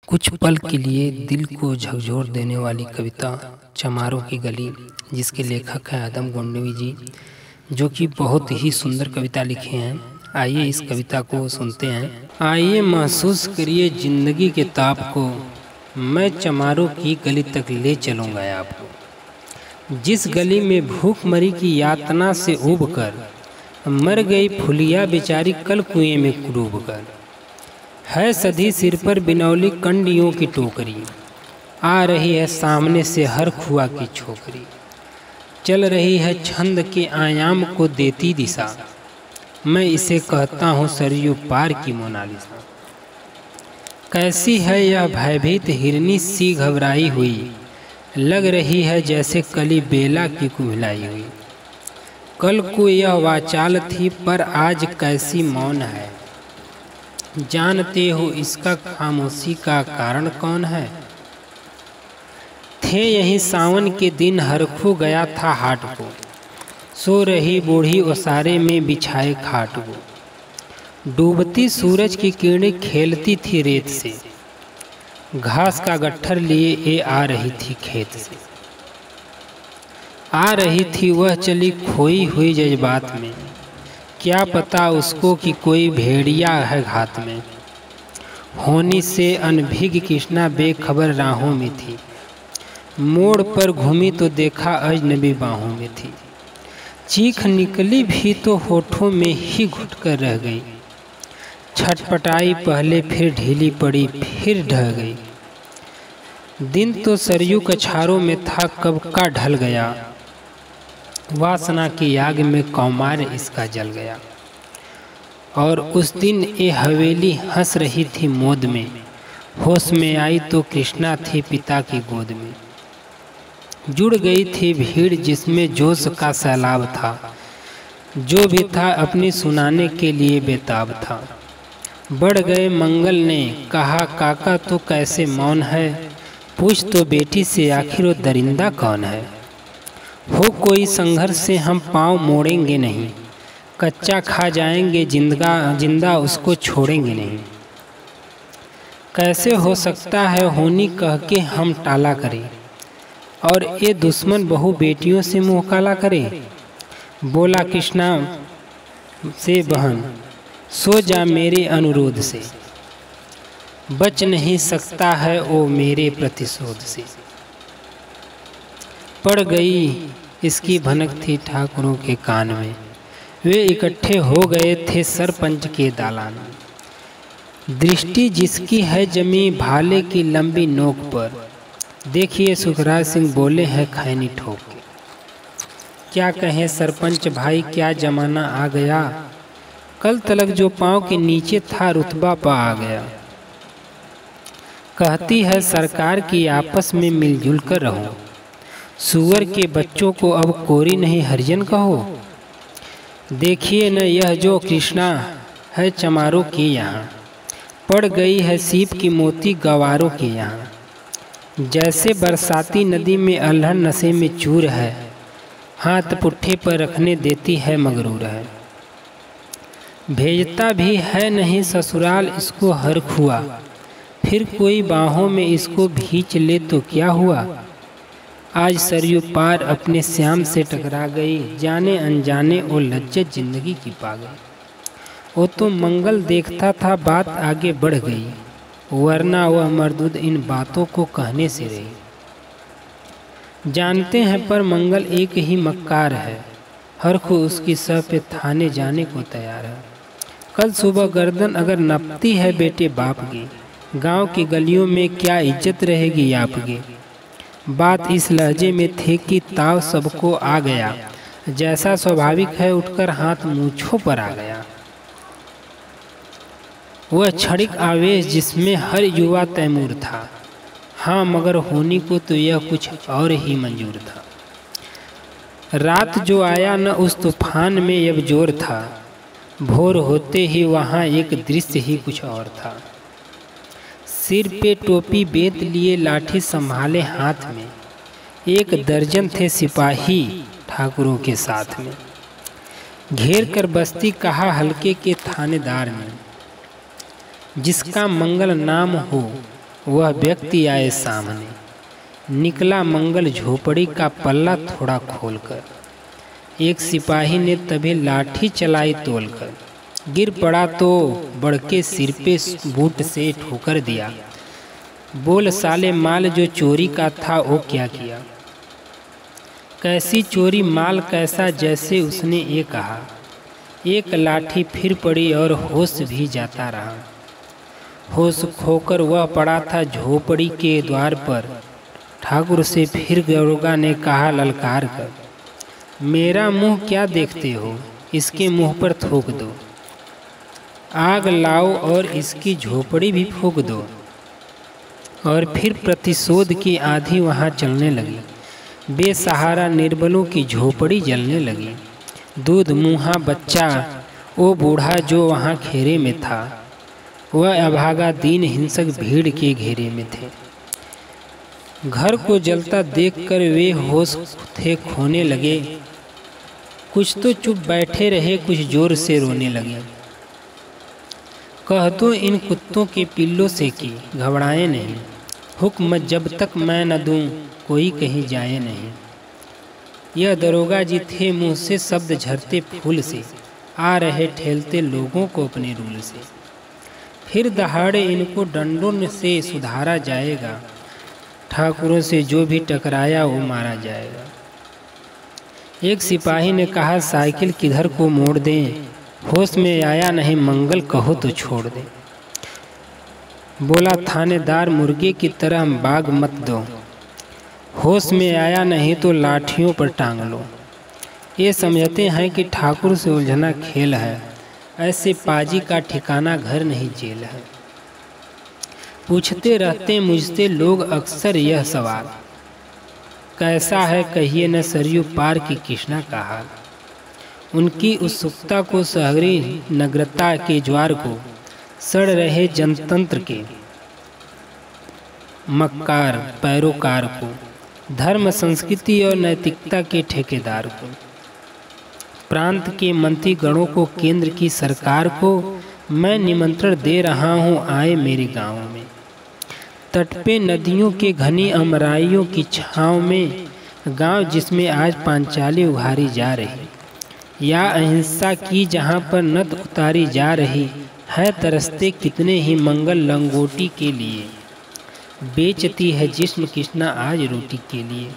कुछ पल के लिए दिल को झकझोर देने वाली कविता चमारों की गली, जिसके लेखक हैं आदम गोंडवी जी, जो कि बहुत ही सुंदर कविता लिखे हैं। आइए इस कविता को सुनते हैं। आइए महसूस करिए जिंदगी के ताप को, मैं चमारों की गली तक ले चलूँगा आपको। जिस गली में भूखमरी की यातना से उब कर मर गई फुलिया बेचारी कल कुएं में डूब कर। है सधी सिर पर बिनौली कंडियों की टोकरी, आ रही है सामने से हर खुआ की छोकरी। चल रही है छंद के आयाम को देती दिशा, मैं इसे कहता हूँ सरयू पार की मोनालिसा। कैसी है यह भयभीत हिरनी सी घबराई हुई, लग रही है जैसे कली बेला की कुम्हलाई हुई। कल को यह वाचाल थी पर आज कैसी मौन है, जानते हो इसका खामोशी का कारण कौन है। थे यही सावन के दिन हरखू गया था हाट को, सो रही बूढ़ी ओसारे में बिछाए खाट को। डूबती सूरज की किरणें खेलती थी रेत से, घास का गट्ठर लिए ये आ रही थी खेत से। आ रही थी वह चली खोई हुई जज्बात में, क्या पता उसको कि कोई भेड़िया है घात में। होनी से अनभिग कृष्णा बेखबर राहों में थी, मोड़ पर घूमी तो देखा अजनबी बाहों में थी। चीख निकली भी तो होठों में ही घुट कर रह गई, छटपटाई पहले फिर ढीली पड़ी फिर ढह गई। दिन तो सरयू कछारों में था कब का ढल गया, वासना की आग में कौमार इसका जल गया। और उस दिन ये हवेली हंस रही थी मोद में, होश में आई तो कृष्णा थी पिता की गोद में। जुड़ गई थी भीड़ जिसमें जोश का सैलाब था, जो भी था अपनी सुनाने के लिए बेताब था। बढ़ गए मंगल ने कहा काका तो कैसे मौन है, पूछ तो बेटी से आखिर वो दरिंदा कौन है। हो कोई संघर्ष से हम पाँव मोड़ेंगे नहीं, कच्चा खा जाएंगे जिंदा उसको छोड़ेंगे नहीं। कैसे हो सकता है होनी कह के हम टाला करें, और ये दुश्मन बहु बेटियों से मुँह काला करे। बोला कृष्णा से बहन सो जा मेरे अनुरोध से, बच नहीं सकता है वो मेरे प्रतिशोध से। पड़ गई इसकी भनक थी ठाकुरों के कान में, वे इकट्ठे हो गए थे सरपंच के दालान में। दृष्टि जिसकी है जमी भाले की लंबी नोक पर, देखिए सुखराज सिंह बोले हैं खैनी ठोक के। क्या कहें सरपंच भाई क्या जमाना आ गया, कल तलक जो पाँव के नीचे था रुतबा पा आ गया। कहती है सरकार की आपस में मिलजुल कर रहो, सुअर के बच्चों को अब कोरी नहीं हरिजन कहो। देखिए न यह जो कृष्णा है चमारों के यहाँ, पड़ गई है सीप की मोती गवारों के यहाँ। जैसे बरसाती नदी में अल्हड़ नशे में चूर है, हाथ पुट्ठे पर रखने देती है मगरूर है। भेजता भी है नहीं ससुराल इसको हर खुआ, फिर कोई बाहों में इसको भींच ले तो क्या हुआ। आज सरयू पार अपने श्याम से टकरा गई, जाने अनजाने वो लज्जत जिंदगी की पा गई। वो तो मंगल देखता था बात आगे बढ़ गई, वरना वह मरदूद इन बातों को कहने से रही। जानते हैं पर मंगल एक ही मक्कार है, हर को उसकी सह पे थाने जाने को तैयार है। कल सुबह गर्दन अगर नपती है बेटे बाप की, गांव की गलियों में क्या इज्जत रहेगी आपकी। बात इस लहजे में थी कि ताव सबको आ गया, जैसा स्वाभाविक है उठकर हाथ मूंछों पर आ गया। वह क्षणिक आवेश जिसमें हर युवा तैमूर था, हाँ मगर होनी को तो यह कुछ और ही मंजूर था। रात जो आया न उस तूफान में अब जोर था, भोर होते ही वहाँ एक दृश्य ही कुछ और था। सिर पे टोपी बेत लिए लाठी संभाले हाथ में, एक दर्जन थे सिपाही ठाकुरों के साथ में। घेर कर बस्ती कहा हल्के के थानेदार ने, जिसका मंगल नाम हो वह व्यक्ति आए सामने। निकला मंगल झोपड़ी का पल्ला थोड़ा खोलकर। एक सिपाही ने तभी लाठी चलाई तोलकर। गिर पड़ा तो बड़के सिर पे बूट से ठोकर दिया। बोल साले माल जो चोरी का था वो क्या किया? कैसी चोरी माल कैसा, जैसे उसने ये कहा। एक लाठी फिर पड़ी और होश भी जाता रहा। होश खोकर वह पड़ा था झोपड़ी के द्वार पर। ठाकुर से फिर दरोगा ने कहा ललकार कर, मेरा मुंह क्या देखते हो, इसके मुंह पर थूक दो। आग लाओ और इसकी झोपड़ी भी फूंक दो। और फिर प्रतिशोध की आंधी वहाँ चलने लगी। बेसहारा निर्बलों की झोपड़ी जलने लगी। दूध मुँहा बच्चा, वो बूढ़ा जो वहाँ घेरे में था, वह अभागा दीन हिंसक भीड़ के घेरे में थे। घर को जलता देखकर वे होश थे खोने लगे। कुछ तो चुप बैठे रहे, कुछ जोर से रोने लगे। कह दो इन कुत्तों के पिल्लों से कि घबराए नहीं। हुक्म जब तक मैं न दूं कोई कहीं जाए नहीं। यह दरोगा जी थे, मुंह से शब्द झरते फूल से, आ रहे ठेलते लोगों को अपने रूल से। फिर दहाड़े इनको डंडों से सुधारा जाएगा। ठाकुरों से जो भी टकराया वो मारा जाएगा। एक सिपाही ने कहा साइकिल किधर को मोड़ दें, होश में आया नहीं मंगल कहो तो छोड़ दे। बोला थानेदार मुर्गे की तरह बाग मत दो, होश में आया नहीं तो लाठियों पर टांग लो। ये समझते हैं कि ठाकुर से उलझना खेल है, ऐसे पाजी का ठिकाना घर नहीं जेल है। पूछते रहते मुझसे लोग अक्सर यह सवाल, कैसा है कहिए न सरयू पार की कृष्णा का हाल। उनकी उत्सुकता को सहरी नग्रता के ज्वार को, सड़ रहे जनतंत्र के मक्कार पैरोकार को, धर्म संस्कृति और नैतिकता के ठेकेदार को, प्रांत के मंत्री गणों को, केंद्र की सरकार को मैं निमंत्रण दे रहा हूँ, आए मेरे गाँव में। तट पे नदियों के घनी अमराइयों की छाँव में, गांव जिसमें आज पांचाली उभारी जा रही, या अहिंसा की जहां पर नत उतारी जा रही है। तरसते कितने ही मंगल लंगोटी के लिए, बेचती है जिस्म कृष्णा आज रोटी के लिए।